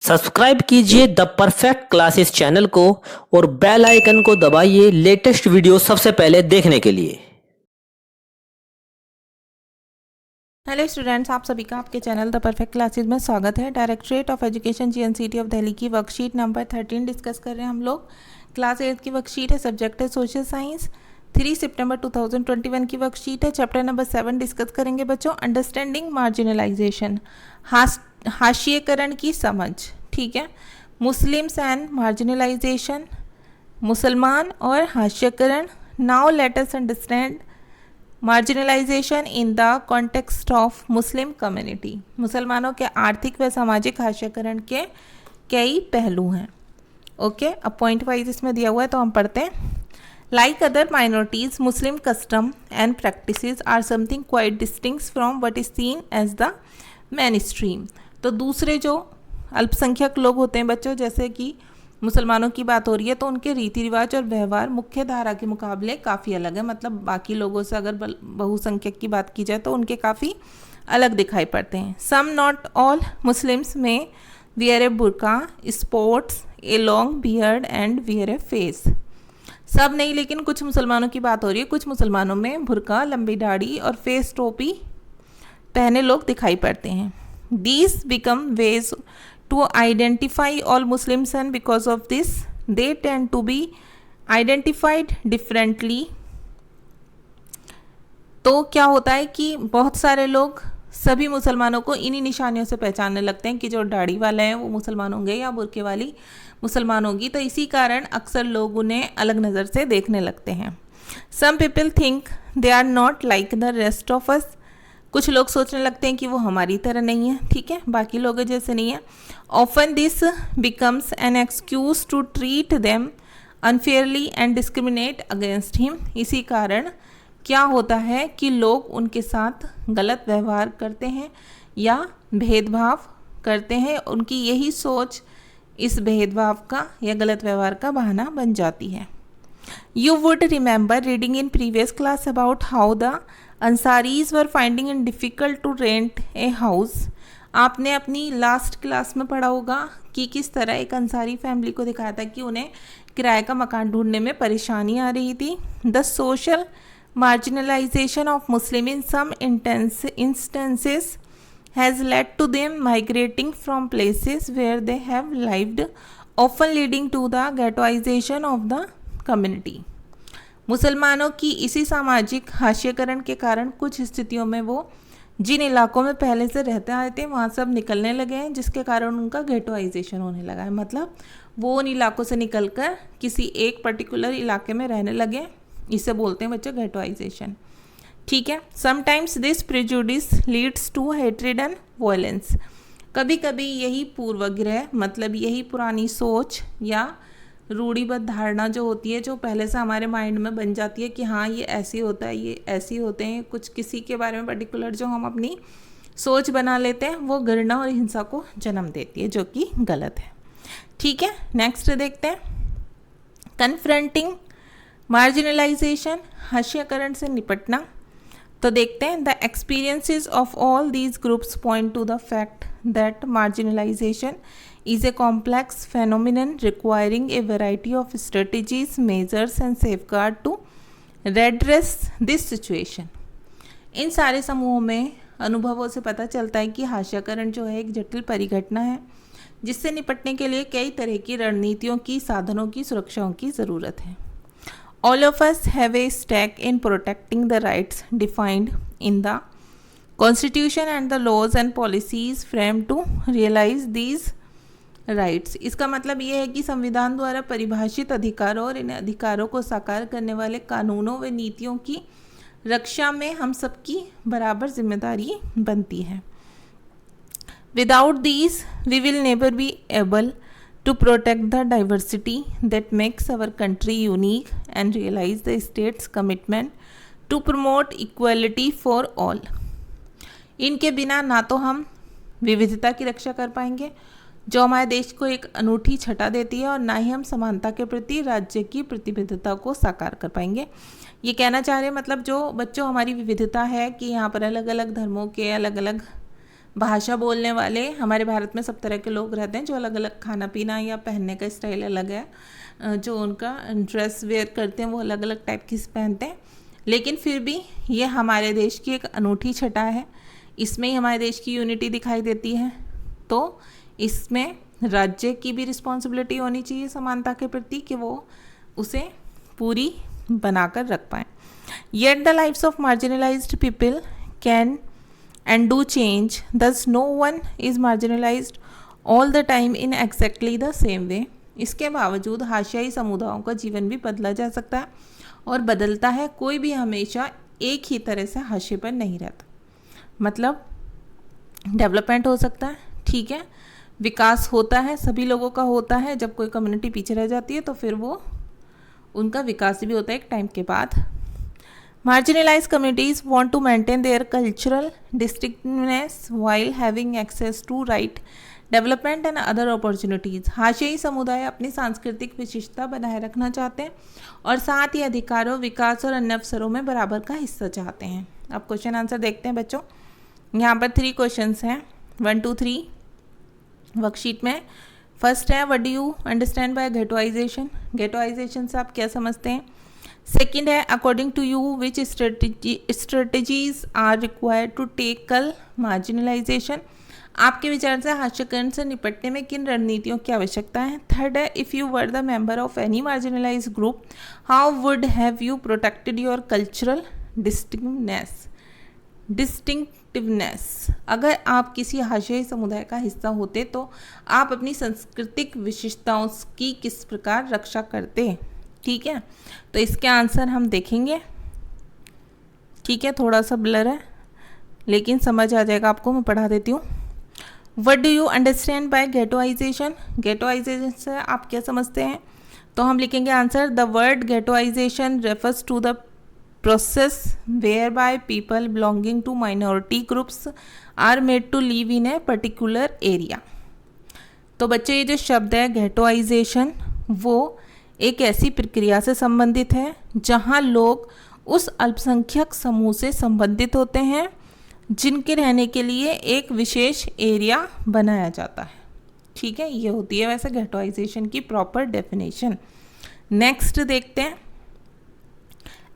Subscribe कीजिए the perfect classes channel को और बेल आइकन को दबाइए लेटेस्ट वीडियो सबसे पहले देखने के लिए। हेलो स्टूडेंट्स, आप सभी का आपके चैनल द परफेक्ट क्लासेस में स्वागत है। Directorate of education GNCT of Delhi की वर्कशीट नंबर 13 डिस्कस कर रहे हैं हम लोग। क्लास 8 की वर्कशीट है, सब्जेक्ट है सोशल साइंस। 3 सितंबर 2021 की वर्कशीट है। चैप्टर नंबर 7 डिस्कस करेंगे बच्चों, अंडरस्टैंडिंग मार्जिनलाइजेशन, हाशिएकरण की समझ। ठीक है, मुस्लिम्स एंड मार्जिनलाइजेशन, मुसलमान और हाशिएकरण। Now let us understand marginalization in the context of Muslim community. मुसलमानों के आर्थिक व सामाजिक हाशिएकरण के कई पहलू हैं। ओके, अब पॉइंट वाइज इसमें दिया हुआ है तो हम पढ़ते हैं। Like other minorities, Muslim custom and practices are something quite distinct from what is seen as the main stream. तो दूसरे जो अल्पसंख्यक लोग होते हैं बच्चों, जैसे कि मुसलमानों की बात हो रही है, तो उनके रीति रिवाज और व्यवहार मुख्य धारा के मुकाबले काफ़ी अलग है। मतलब बाकी लोगों से अगर बहुसंख्यक की बात की जाए तो उनके काफ़ी अलग दिखाई पड़ते हैं। Some not all Muslims may wear a burqa, sports a long beard and wear a face. सब नहीं, लेकिन कुछ मुसलमानों की बात हो रही है। कुछ मुसलमानों में बुरका, लंबी दाढ़ी और फेस टोपी पहने लोग दिखाई पड़ते हैं। These become ways to identify all Muslims, and because of this they tend to be identified differently। तो क्या होता है कि बहुत सारे लोग सभी मुसलमानों को इन्हीं निशानियों से पहचानने लगते हैं कि जो दाढ़ी वाले हैं वो मुसलमान होंगे या बुर्के वाली मुसलमान होगी। तो इसी कारण अक्सर लोग उन्हें अलग नज़र से देखने लगते हैं। Some people think they are not like the rest of us. कुछ लोग सोचने लगते हैं कि वो हमारी तरह नहीं है, ठीक है, बाकी लोगों जैसे नहीं है। Often this becomes an excuse to treat them unfairly and discriminate against him. इसी कारण क्या होता है कि लोग उनके साथ गलत व्यवहार करते हैं या भेदभाव करते हैं। उनकी यही सोच इस भेदभाव का या गलत व्यवहार का बहाना बन जाती है। You would remember reading in previous class about how the Ansaris were finding it difficult to rent a house। आपने अपनी लास्ट क्लास में पढ़ा होगा कि किस तरह एक अंसारी फैमिली को दिखाया था कि उन्हें किराए का मकान ढूंढने में परेशानी आ रही थी। The social marginalization of Muslim in some instances has led to them migrating from places where they have lived, often leading to the ghettoization of the community. मुसलमानों की इसी सामाजिक हाशिएकरण के कारण कुछ स्थितियों में वो जिन इलाकों में पहले से रहते आए थे वहाँ सब निकलने लगे हैं, जिसके कारण उनका गेटोइजेशन होने लगा है। मतलब वो उन इलाकों से निकलकर किसी एक पर्टिकुलर इलाके में रहने लगे, इसे बोलते हैं बच्चों गेटोइजेशन। ठीक है, sometimes this prejudice leads to hatred and violence. कभी कभी यही पूर्वग्रह, मतलब यही पुरानी सोच या रूढ़िबद्ध धारणा जो होती है, जो पहले से हमारे माइंड में बन जाती है कि हाँ ये ऐसे होता है, ये ऐसे होते हैं, कुछ किसी के बारे में पर्टिकुलर जो हम अपनी सोच बना लेते हैं, वो घृणा और हिंसा को जन्म देती है, जो कि गलत है। ठीक है, नेक्स्ट देखते हैं, कन्फ्रंटिंग मार्जिनलाइजेशन, हाशिएकरण से निपटना। तो देखते हैं, the experiences of all these groups point two the fact that marginalisation is a complex phenomenon requiring a variety of strategies, measures and safeguard to redress this situation। इन सारे समूहों में अनुभवों से पता चलता है कि हाशिएकरण जो है एक जटिल परिघटना है, जिससे निपटने के लिए कई तरह की रणनीतियों की, साधनों की, सुरक्षाओं की ज़रूरत है। All of us have a stake in protecting the rights defined in the Constitution and the laws and policies framed to realize these rights. इसका मतलब ये है कि संविधान द्वारा परिभाषित अधिकारों और इन अधिकारों को साकार करने वाले कानूनों व नीतियों की रक्षा में हम सबकी बराबर जिम्मेदारी बनती है। Without these we will never be able to protect the diversity that makes our country unique and realize the state's commitment to promote equality for all. इनके बिना ना तो हम विविधता की रक्षा कर पाएंगे, जो हमारे देश को एक अनूठी छटा देती है, और ना ही हम समानता के प्रति राज्य की प्रतिबद्धता को साकार कर पाएंगे। ये कहना चाह रहे हैं, मतलब जो बच्चों हमारी विविधता है कि यहाँ पर अलग अलग धर्मों के, अलग अलग भाषा बोलने वाले, हमारे भारत में सब तरह के लोग रहते हैं जो अलग अलग खाना पीना या पहनने का स्टाइल अलग है, जो उनका ड्रेस वेयर करते हैं वो अलग अलग टाइप की पहनते हैं, लेकिन फिर भी ये हमारे देश की एक अनूठी छटा है। इसमें ही हमारे देश की यूनिटी दिखाई देती है। तो इसमें राज्य की भी रिस्पॉन्सिबिलिटी होनी चाहिए समानता के प्रति कि वो उसे पूरी बनाकर रख पाएँ। Yet the lives of marginalised people can and do change, thus no one is marginalized all the time in exactly the same way। इसके बावजूद हाशियाई समुदायों का जीवन भी बदला जा सकता है और बदलता है, कोई भी हमेशा एक ही तरह से हाशिए पर नहीं रहता। मतलब डेवलपमेंट हो सकता है, ठीक है, विकास होता है, सभी लोगों का होता है। जब कोई कम्युनिटी पीछे रह जाती है तो फिर वो उनका विकास भी होता है एक टाइम के बाद। Marginalized communities want to maintain their cultural distinctiveness while having access to right, development and other opportunities। हाशियाई समुदाय अपनी सांस्कृतिक विशिष्टता बनाए रखना चाहते हैं और साथ ही अधिकारों, विकास और अन्य अवसरों में बराबर का हिस्सा चाहते हैं। अब क्वेश्चन आंसर देखते हैं बच्चों। यहाँ पर 3 क्वेश्चंस हैं, 1 2 3 वर्कशीट में। फर्स्ट है, what do you understand by ghettoization. Ghettoization से आप क्या समझते हैं। सेकेंड है, according to you which strategies are required to tackle marginalization. आपके विचार से हाशियाकरण से निपटने में किन रणनीतियों की आवश्यकता है। थर्ड है, if you were the member of any marginalised group how would have you protected your cultural distinctiveness. अगर आप किसी हाशियाई समुदाय का हिस्सा होते तो आप अपनी सांस्कृतिक विशिष्टताओं की किस प्रकार रक्षा करते। ठीक है, तो इसके आंसर हम देखेंगे। ठीक है, थोड़ा सा ब्लर है लेकिन समझ आ जाएगा आपको, मैं पढ़ा देती हूँ। What do you understand by ghettoization. Ghettoization से आप क्या समझते हैं, तो हम लिखेंगे answer, the word ghettoization refers to the process whereby people belonging to minority groups are made to live in a particular area. तो बच्चे ये जो शब्द है गेटोइजेशन, वो एक ऐसी प्रक्रिया से संबंधित है जहां लोग उस अल्पसंख्यक समूह से संबंधित होते हैं जिनके रहने के लिए एक विशेष एरिया बनाया जाता है। ठीक है, ये होती है वैसे गेटोइजेशन की प्रॉपर डेफिनेशन। नेक्स्ट देखते हैं,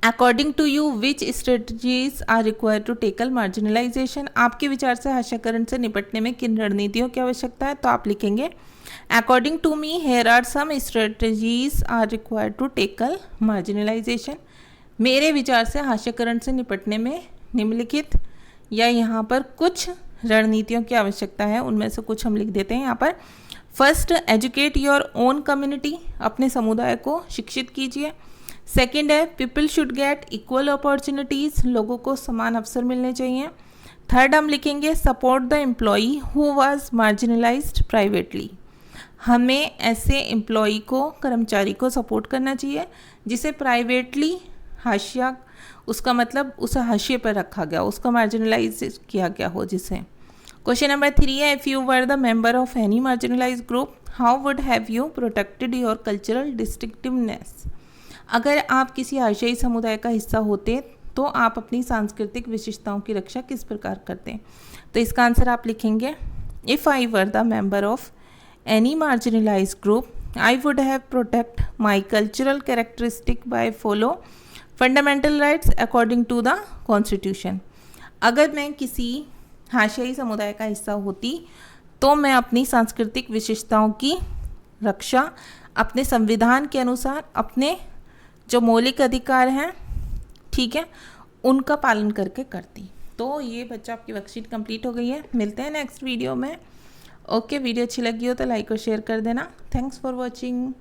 according to you which strategies are required to tackle marginalization. आपके विचार से हाशियाकरण से निपटने में किन रणनीतियों की आवश्यकता है, तो आप लिखेंगे According to me, here are some strategies are required to tackle marginalization। मेरे विचार से हाशियाकरण से निपटने में निम्नलिखित या यहाँ पर कुछ रणनीतियों की आवश्यकता है, उनमें से कुछ हम लिख देते हैं यहाँ पर। First, educate your own community. अपने समुदाय को शिक्षित कीजिए। सेकेंड है, people should get equal opportunities. लोगों को समान अवसर मिलने चाहिए। थर्ड हम लिखेंगे, support the employee who was marginalised privately. हमें ऐसे एम्प्लॉई को, कर्मचारी को सपोर्ट करना चाहिए जिसे प्राइवेटली हाशिया, उसका मतलब उसे हाशिए पर रखा गया, उसका मार्जिनलाइज किया गया हो जिसे। क्वेश्चन नंबर 3 है, if you were the member of any marginalised group how would have you protected your cultural distinctiveness. अगर आप किसी हाशियाई समुदाय का हिस्सा होते तो आप अपनी सांस्कृतिक विशिष्टताओं की रक्षा किस प्रकार करते हैं। तो इसका आंसर आप लिखेंगे, if I were the member of any marginalized group I would have protect my cultural characteristic by follow fundamental rights according to the constitution। अगर मैं किसी हाशियाई समुदाय का हिस्सा होती तो मैं अपनी सांस्कृतिक विशिष्टताओं की रक्षा अपने संविधान के अनुसार, अपने जो मौलिक अधिकार हैं, ठीक है, उनका पालन करके करती। तो ये बच्चा आपकी वर्कशीट कंप्लीट हो गई है। मिलते हैं नेक्स्ट वीडियो में। ओके, वीडियो अच्छी लगी हो तो लाइक और शेयर कर देना। Thanks for watching.